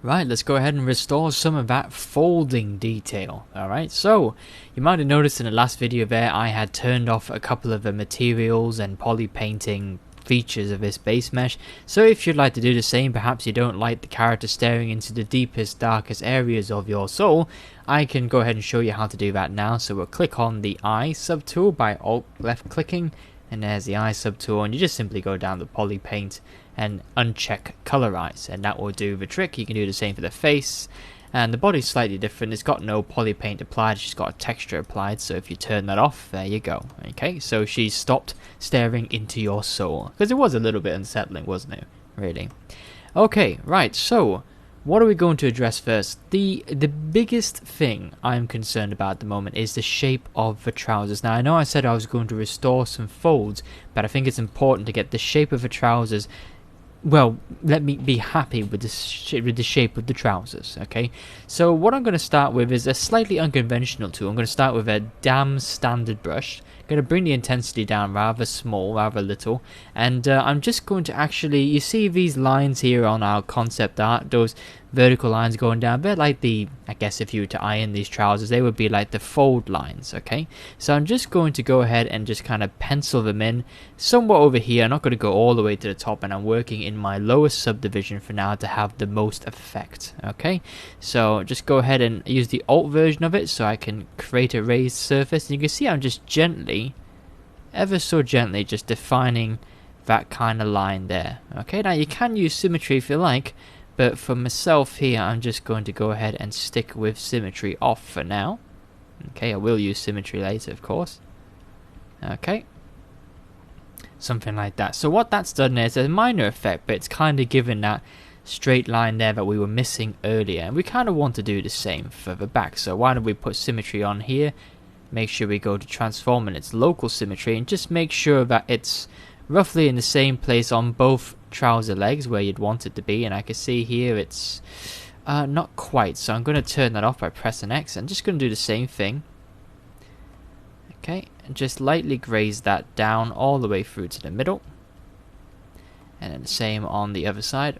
Right, let's go ahead and restore some of that folding detail. Alright, so you might have noticed in the last video there I had turned off a couple of the materials and poly painting features of this base mesh. So if you'd like to do the same, perhaps you don't like the character staring into the deepest, darkest areas of your soul, I can go ahead and show you how to do that now. So we'll click on the eye subtool by alt left clicking, and there's the eye subtool, and you just simply go down the poly paint and uncheck colorize, and that will do the trick. You can do the same for the face, and the body's slightly different. It's got no poly paint applied, it's just got a texture applied. So if you turn that off, there you go. Okay, so she's stopped staring into your soul, because it was a little bit unsettling, wasn't it, really? Okay, right, so what are we going to address first? The biggest thing I'm concerned about at the moment is the shape of the trousers. Now I know I said I was going to restore some folds, but I think it's important to get the shape of the trousers. Well, let me be happy with the shape of the trousers, okay? So what I'm going to start with is a slightly unconventional tool. I'm going to start with a damn standard brush. I'm going to bring the intensity down rather small, rather little. And I'm just going to actually, you see these lines here on our concept art, those vertical lines going down, they're like the, I guess if you were to iron these trousers, they would be like the fold lines, okay? So I'm just going to go ahead and just kind of pencil them in somewhat over here. I'm not going to go all the way to the top, and I'm working in my lowest subdivision for now to have the most effect, okay? So just go ahead and use the alt version of it so I can create a raised surface, and you can see I'm just gently, ever so gently, just defining that kind of line there, okay? Now you can use symmetry if you like, but for myself here, I'm just going to go ahead and stick with symmetry off for now. Okay, I will use symmetry later, of course. Okay. Something like that. So what that's done is a minor effect, but it's kind of given that straight line there that we were missing earlier. And we kind of want to do the same for the back. So why don't we put symmetry on here? Make sure we go to transform and its local symmetry, and just make sure that it's roughly in the same place on both trouser legs where you'd want it to be. And I can see here it's not quite, so I'm going to turn that off by pressing X. I'm just going to do the same thing, okay, and just lightly graze that down all the way through to the middle, and then the same on the other side.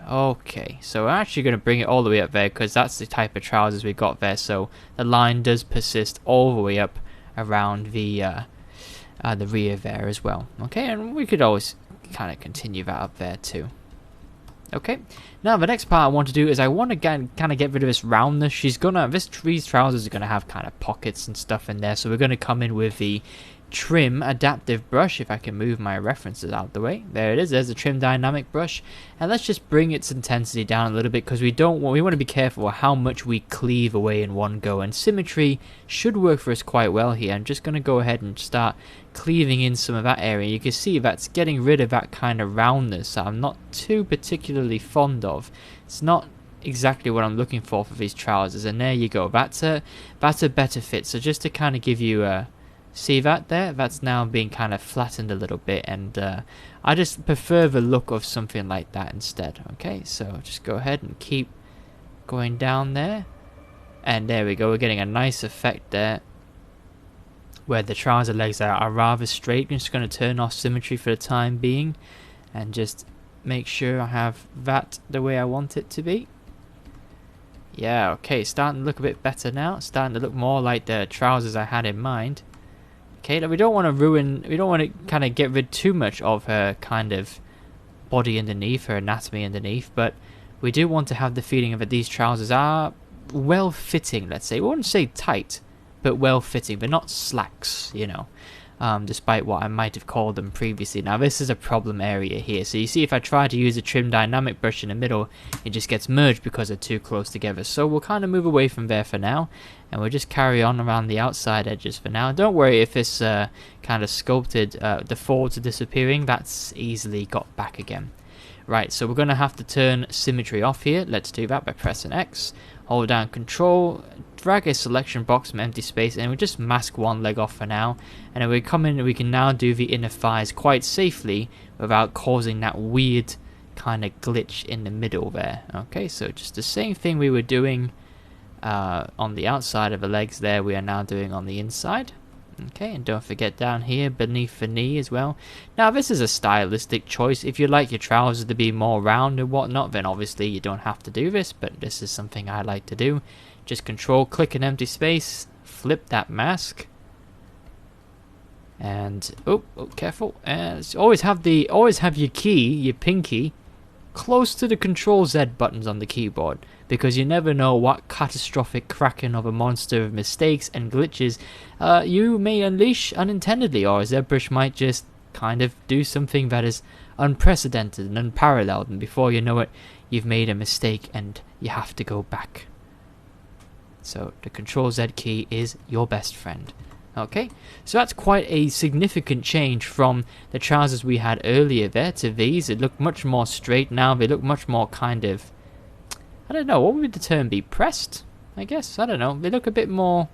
Okay, so we're actually going to bring it all the way up there because that's the type of trousers we got there, so the line does persist all the way up around the rear there as well. Okay, and we could always kind of continue that up there too. Okay, now the next part I want to do is I want to kind of get rid of this roundness. These trousers are gonna have kind of pockets and stuff in there, so we're gonna come in with the trim adaptive brush. If I can move my references out the way, there it is. There's a trim dynamic brush, and let's just bring its intensity down a little bit because we want to be careful how much we cleave away in one go, and symmetry should work for us quite well here. I'm just going to go ahead and start cleaving in some of that area. You can see that's getting rid of that kind of roundness that I'm not too particularly fond of. It's not exactly what I'm looking for these trousers, and there you go. That's a better fit. So just to kind of give you a see that there, that's now being kind of flattened a little bit, and I just prefer the look of something like that instead. Okay, so just go ahead and keep going down there, and there we go. We're getting a nice effect there where the trouser legs are rather straight. I'm just going to turn off symmetry for the time being and just make sure I have that the way I want it to be. Yeah, okay, starting to look a bit better now. It's starting to look more like the trousers I had in mind. Okay, now we don't want to kind of get rid too much of her kind of body underneath, her anatomy underneath, but we do want to have the feeling that these trousers are well fitting, let's say. We wouldn't say tight, but well fitting. They're not slacks, you know, despite what I might have called them previously. Now this is a problem area here, so you see if I try to use a trim dynamic brush in the middle, it just gets merged because they're too close together. So we'll kind of move away from there for now, and we'll just carry on around the outside edges for now. Don't worry if this kind of sculpted, the folds are disappearing, that's easily got back again. Right, so we're going to have to turn symmetry off here. Let's do that by pressing X, hold down Control, drag a selection box from empty space, and we just mask one leg off for now. And then we come in and we can now do the inner thighs quite safely without causing that weird kind of glitch in the middle there. Okay, so just the same thing we were doing on the outside of the legs there, we are now doing on the inside. Okay, and don't forget down here beneath the knee as well. Now this is a stylistic choice. If you like your trousers to be more round and whatnot, then obviously you don't have to do this, but this is something I like to do. Just control click an empty space, flip that mask, and oh careful, and always have your key, your pinky, close to the Control Z buttons on the keyboard, because you never know what catastrophic cracking of a monster of mistakes and glitches you may unleash unintendedly, or ZBrush might just kind of do something that is unprecedented and unparalleled, and before you know it, you've made a mistake and you have to go back. So the Control Z key is your best friend. Okay, so that's quite a significant change from the trousers we had earlier there to these. It looked much more straight now. They look much more kind of, I don't know, what would the term be? Pressed, I guess? I don't know. They look a bit more,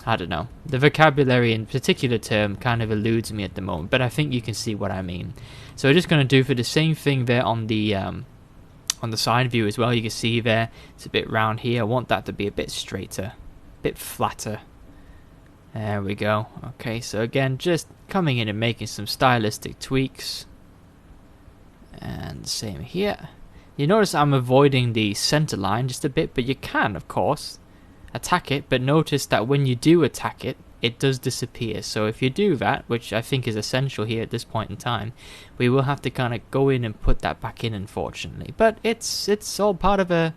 I don't know. The vocabulary in particular term kind of eludes me at the moment, but I think you can see what I mean. So we're just going to do for the same thing there on the side view as well. You can see there, it's a bit round here. I want that to be a bit straighter, a bit flatter. There we go. Okay, so again, just coming in and making some stylistic tweaks. And same here. You notice I'm avoiding the center line just a bit, but you can, of course, attack it. But notice that when you do attack it, it does disappear. So if you do that, which I think is essential here at this point in time, we will have to kind of go in and put that back in, unfortunately. But it's all part of the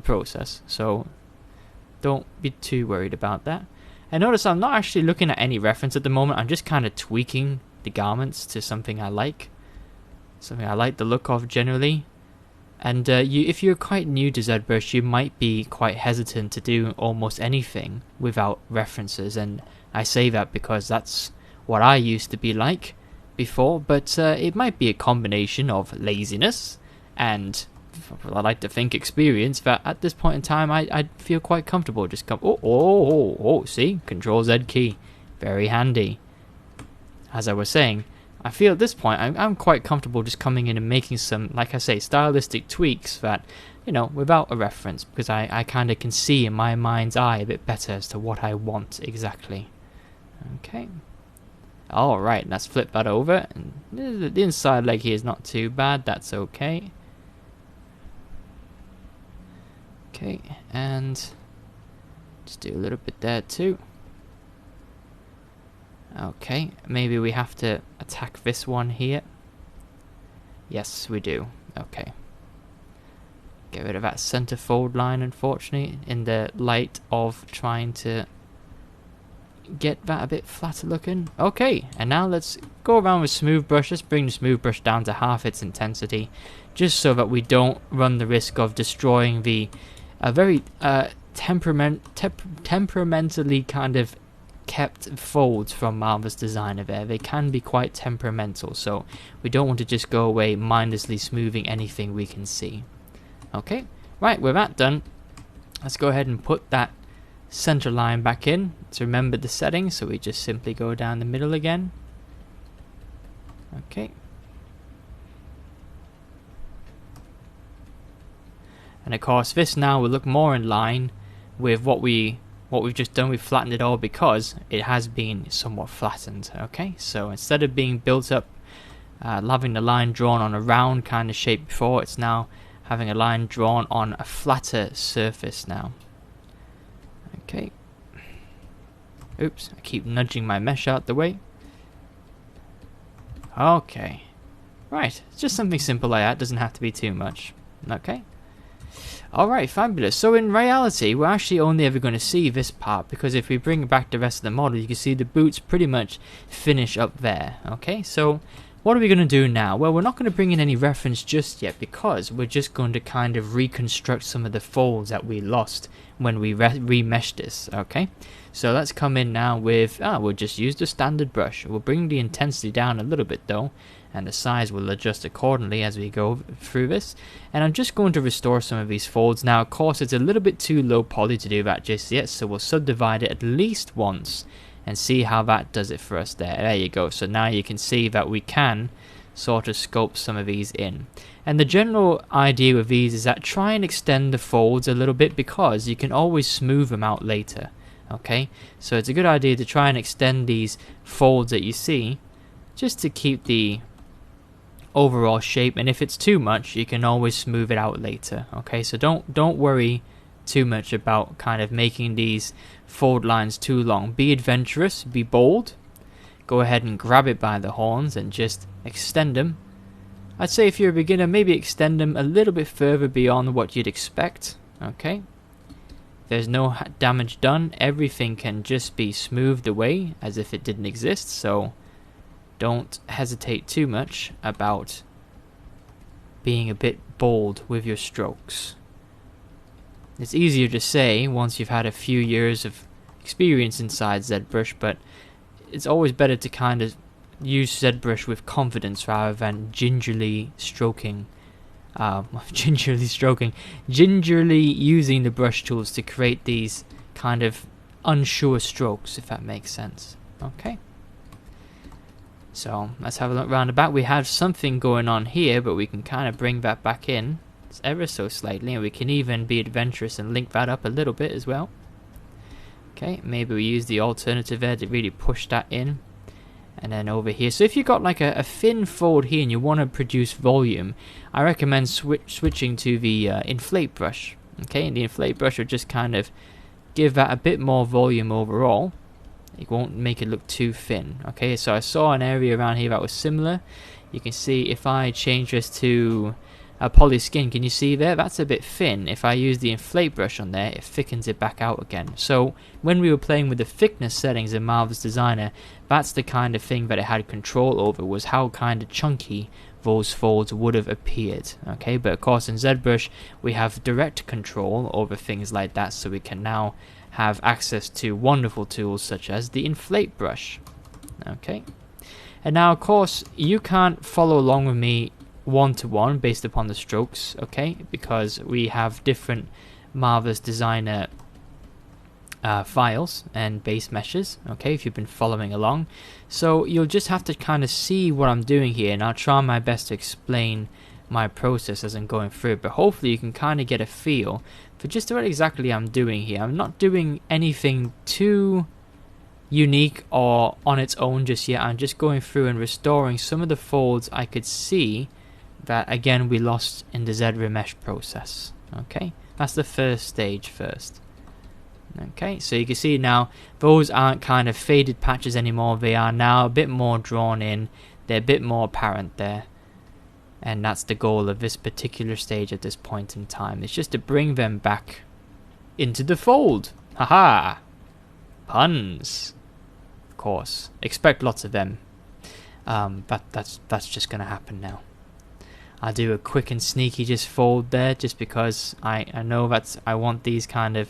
process. So don't be too worried about that. And notice I'm not actually looking at any reference at the moment. I'm just kind of tweaking the garments to something I like. Something I like the look of generally. And if you're quite new to ZBrush, you might be quite hesitant to do almost anything without references. And I say that because that's what I used to be like before. But it might be a combination of laziness and, I like to think, experience, that at this point in time I feel quite comfortable just see, Control Z key, very handy. As I was saying, I feel at this point I'm quite comfortable just coming in and making some, like I say, stylistic tweaks that, you know, without a reference, because I kind of can see in my mind's eye a bit better as to what I want exactly. Okay, alright, let's flip that over, and the inside leg here is not too bad, that's okay. Okay, and just do a little bit there too. Okay, maybe we have to attack this one here. Yes, we do. Okay. Get rid of that center fold line, unfortunately, in the light of trying to get that a bit flatter looking. Okay, and now let's go around with Smooth Brush. Let's bring the Smooth Brush down to half its intensity, just so that we don't run the risk of destroying the very temperamentally kind of kept folds from Marvelous Designer there. They can be quite temperamental, so we don't want to just go away mindlessly smoothing anything we can see. Okay, right, with that done, let's go ahead and put that center line back in. Let's remember the settings, so we just simply go down the middle again. Okay. And of course this now will look more in line with what we've just done. We've flattened it all because it has been somewhat flattened. Okay, so instead of being built up, having the line drawn on a round kind of shape before, it's now having a line drawn on a flatter surface now. Okay. Oops, I keep nudging my mesh out the way. Okay. Right, it's just something simple like that, doesn't have to be too much. Okay. Alright, fabulous. So in reality, we're actually only ever going to see this part, because if we bring back the rest of the model, you can see the boots pretty much finish up there. Okay, so what are we going to do now? Well, we're not going to bring in any reference just yet, because we're just going to kind of reconstruct some of the folds that we lost when we remeshed this. Okay, so let's come in now with, we'll just use the standard brush. We'll bring the intensity down a little bit though, and the size will adjust accordingly as we go through this. And I'm just going to restore some of these folds. Now, of course, it's a little bit too low poly to do that just yet, so we'll subdivide it at least once and see how that does it for us there. There you go. So now you can see that we can sort of sculpt some of these in. And the general idea with these is that try and extend the folds a little bit, because you can always smooth them out later. Okay, so it's a good idea to try and extend these folds that you see, just to keep the overall shape, and if it's too much you can always smooth it out later. Okay, so don't worry too much about kind of making these fold lines too long. Be adventurous, be bold, go ahead and grab it by the horns and just extend them. I'd say if you're a beginner, maybe extend them a little bit further beyond what you'd expect. Okay, there's no damage done, everything can just be smoothed away as if it didn't exist, so don't hesitate too much about being a bit bold with your strokes. It's easier to say once you've had a few years of experience inside ZBrush, but it's always better to kind of use ZBrush with confidence rather than gingerly using the brush tools to create these kind of unsure strokes, if that makes sense. Okay. So let's have a look round the back. We have something going on here, but we can kind of bring that back in ever so slightly, and we can even be adventurous and link that up a little bit as well. Okay, maybe we use the alternative there to really push that in. And then over here, so if you've got like a thin fold here and you want to produce volume, I recommend switching to the inflate brush. Okay, and the inflate brush will just kind of give that a bit more volume overall. It won't make it look too thin. Okay, so I saw an area around here that was similar. You can see if I change this to a poly skin, can you see there? That's a bit thin. If I use the inflate brush on there, it thickens it back out again. So when we were playing with the thickness settings in Marvelous Designer, that's the kind of thing that it had control over, was how kind of chunky those folds would have appeared. Okay, but of course in ZBrush we have direct control over things like that, so we can now have access to wonderful tools such as the inflate brush. Okay, and now of course you can't follow along with me one-to-one based upon the strokes, okay, because we have different Marvelous Designer files and base meshes, okay, if you've been following along. So you'll just have to kind of see what I'm doing here, and I'll try my best to explain my process as I'm going through it, but hopefully you can kind of get a feel for just what exactly I'm doing here. I'm not doing anything too unique or on its own just yet. I'm just going through and restoring some of the folds I could see that again we lost in the ZRemesh process. Okay, that's the first stage first. Okay, so you can see now those aren't kind of faded patches anymore, they are now a bit more drawn in, they're a bit more apparent there. And that's the goal of this particular stage at this point in time. It's just to bring them back into the fold. Haha! Puns! Of course. Expect lots of them. But that's just going to happen now. I'll do a quick and sneaky just fold there, just because I know that I want these kind of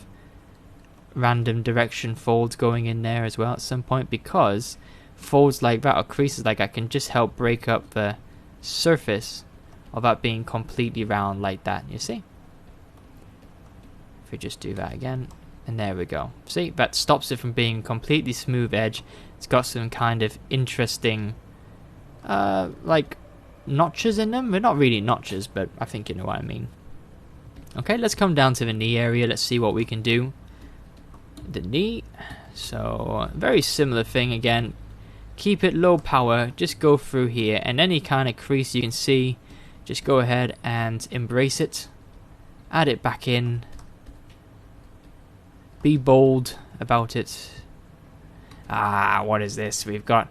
random direction folds going in there as well at some point, because folds like that or creases like that can just help break up the surface of that being completely round like that, you see? If we just do that again, and there we go. See, that stops it from being completely smooth edge. It's got some kind of interesting like notches in them. They're not really notches, but I think you know what I mean. Okay, let's come down to the knee area. Let's see what we can do. The knee, so very similar thing again. Keep it low power, just go through here, and any kind of crease you can see, just go ahead and embrace it, add it back in, be bold about it. What is this? We've got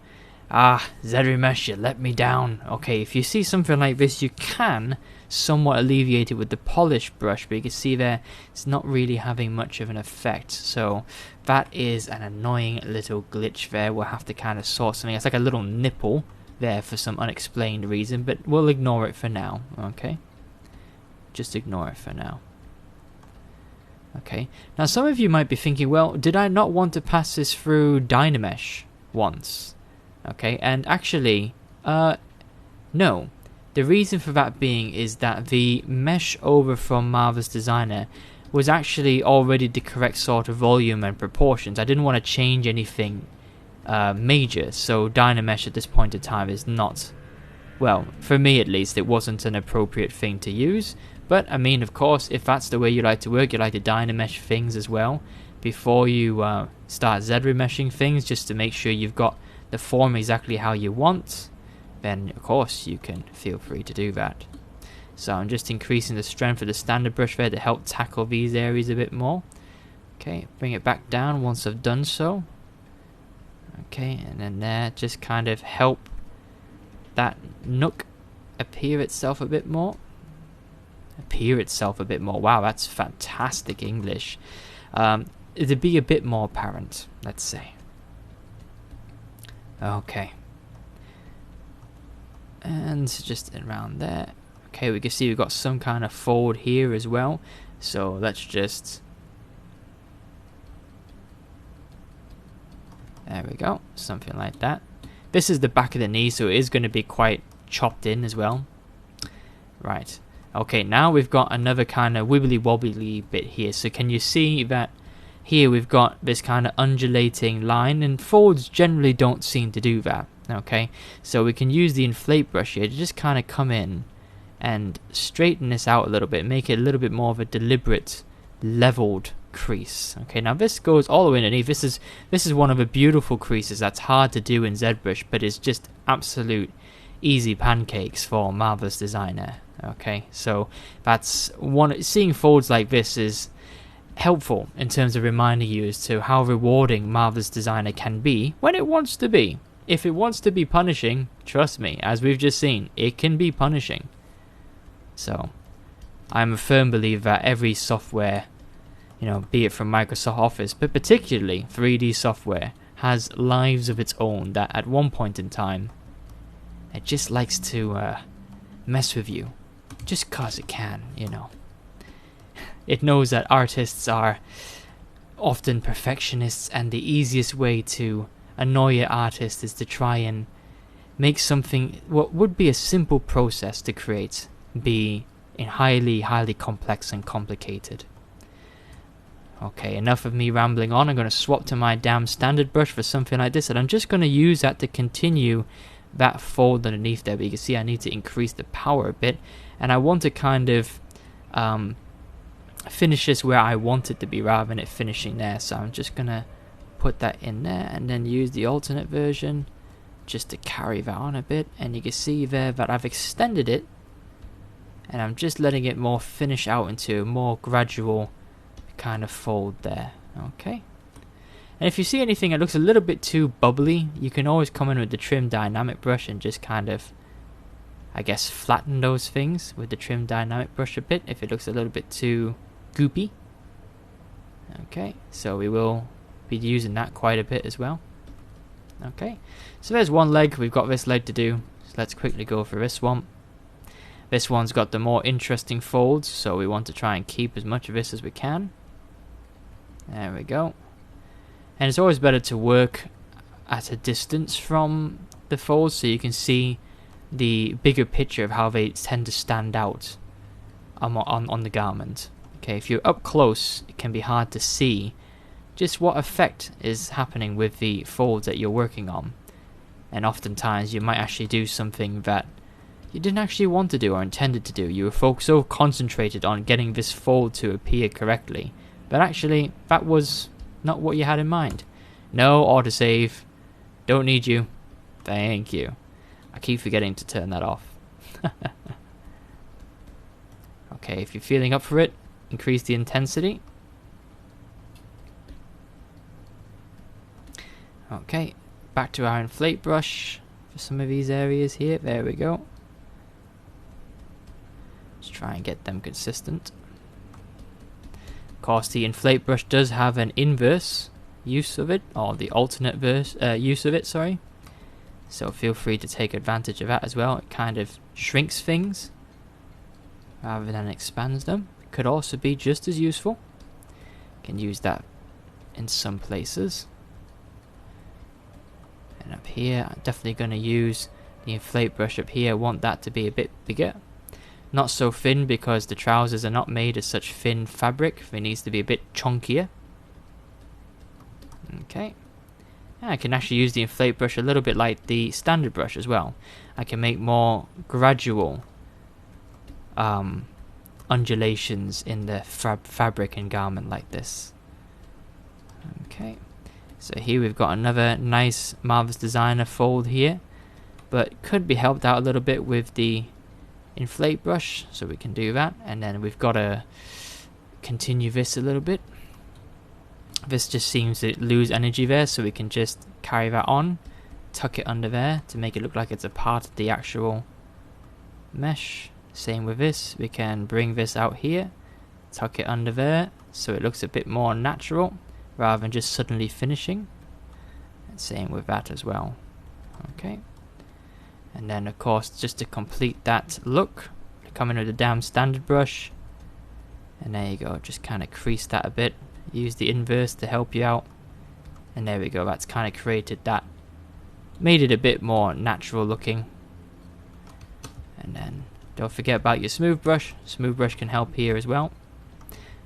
ZRemesh, you let me down. Okay, if you see something like this, you can somewhat alleviate it with the polish brush, but you can see there it's not really having much of an effect, so that is an annoying little glitch there. We'll have to kind of sort something. It's like a little nipple there for some unexplained reason, but we'll ignore it for now. Okay, just ignore it for now. Okay, now some of you might be thinking, well, did I not want to pass this through Dynamesh once? Okay, and actually no. The reason for that being is that the mesh over from Marvelous Designer was actually already the correct sort of volume and proportions. I didn't want to change anything major, so Dynamesh at this point in time is not, well, for me at least, it wasn't an appropriate thing to use. But I mean, of course, if that's the way you like to work, you like to Dynamesh things as well, before you start Z remeshing things, just to make sure you've got the form exactly how you want, then of course you can feel free to do that. So I'm just increasing the strength of the standard brush there to help tackle these areas a bit more. Okay, bring it back down once I've done so. Okay, and then there, just kind of help that nook appear itself a bit more. Wow, that's fantastic English. To be a bit more apparent, let's say. Okay. And just around there. Okay, we can see we've got some kind of fold here as well. So let's just... There we go, something like that. This is the back of the knee, so it is going to be quite chopped in as well. Right. Okay, now we've got another kind of wibbly wobbly bit here. So can you see that here we've got this kind of undulating line, and folds generally don't seem to do that. Okay, so we can use the inflate brush here to just kind of come in and straighten this out a little bit, make it a little bit more of a deliberate, leveled crease. Okay, now this goes all the way underneath. This is one of the beautiful creases that's hard to do in ZBrush, but it's just absolute easy pancakes for Marvelous Designer. Okay, so that's one. Seeing folds like this is helpful in terms of reminding you as to how rewarding Marvelous Designer can be when it wants to be. If it wants to be punishing, trust me, as we've just seen, it can be punishing. So I'm a firm believer that every software, be it from Microsoft Office, but particularly 3D software, has lives of its own that at one point in time, it just likes to mess with you. Just cause it can, It knows that artists are often perfectionists, and the easiest way to annoy an artist is to try and make something, what would be a simple process to create, be highly, highly complex and complicated. Okay, enough of me rambling on. I'm going to swap to my damn standard brush for something like this, and I'm just going to use that to continue that fold underneath there. But you can see I need to increase the power a bit, and I want to kind of finish this where I want it to be rather than it finishing there. So I'm just going to put that in there and then use the alternate version just to carry that on a bit, and you can see there that I've extended it, and I'm just letting it more finish out into a more gradual kind of fold there. Okay, and if you see anything that looks a little bit too bubbly, you can always come in with the trim dynamic brush and just kind of, I guess, flatten those things with the trim dynamic brush a bit if it looks a little bit too goopy. Okay, so we will be using that quite a bit as well. Okay, so there's one leg. We've got this leg to do, so let's quickly go for this one. This one's got the more interesting folds, so we want to try and keep as much of this as we can. There we go. And it's always better to work at a distance from the folds so you can see the bigger picture of how they tend to stand out on the garment. Okay, if you're up close, it can be hard to see just what effect is happening with the folds that you're working on. And oftentimes you might actually do something that you didn't actually want to do or intended to do. You were so concentrated on getting this fold to appear correctly, but actually that was not what you had in mind. No autosave. Don't need you. Thank you. I keep forgetting to turn that off. Okay, if you're feeling up for it, increase the intensity. Okay, back to our inflate brush for some of these areas here. There we go. Let's try and get them consistent. Of course, the inflate brush does have an inverse use of it, or the alternate use of it, sorry. So feel free to take advantage of that as well. It kind of shrinks things rather than expands them. It could also be just as useful. You can use that in some places. And up here, I'm definitely going to use the inflate brush up here. I want that to be a bit bigger. Not so thin because the trousers are not made of such thin fabric. It needs to be a bit chunkier. Okay. And I can actually use the inflate brush a little bit like the standard brush as well. I can make more gradual undulations in the fabric and garment like this. Okay, so here we've got another nice Marvelous Designer fold here, but could be helped out a little bit with the inflate brush, so we can do that. And then we've got to continue this a little bit. This just seems to lose energy there, so we can just carry that on, tuck it under there to make it look like it's a part of the actual mesh. Same with this, we can bring this out here, tuck it under there so it looks a bit more natural rather than just suddenly finishing. And same with that as well. Okay, and then of course, just to complete that look, come in with a damn standard brush, and there you go, just kind of crease that a bit, use the inverse to help you out, and there we go, that's kind of created that, made it a bit more natural looking. And then don't forget about your smooth brush can help here as well.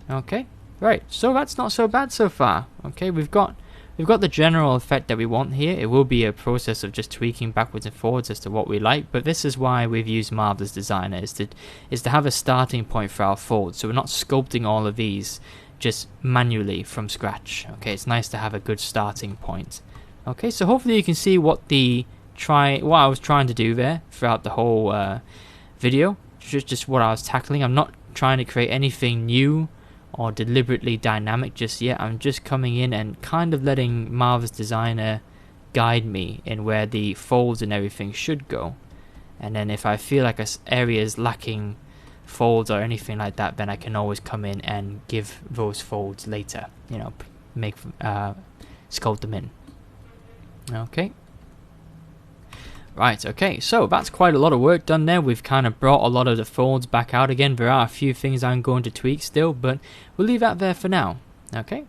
Okay, right, so that's not so bad so far. Okay, we've got the general effect that we want here. It will be a process of just tweaking backwards and forwards as to what we like, but this is why we've used Marvelous Designer, is to have a starting point for our folds, so we're not sculpting all of these just manually from scratch. Okay, it's nice to have a good starting point. Okay, so hopefully you can see what I was trying to do there throughout the whole video, just what I was tackling. I'm not trying to create anything new or deliberately dynamic just yet. I'm just coming in and kind of letting Marvelous Designer guide me in where the folds and everything should go. And then if I feel like an area is lacking folds or anything like that, then I can always come in and give those folds later, you know, make sculpt them in. Okay. Right, okay, so that's quite a lot of work done there. We've kind of brought a lot of the folds back out again. There are a few things I'm going to tweak still, but we'll leave that there for now. Okay,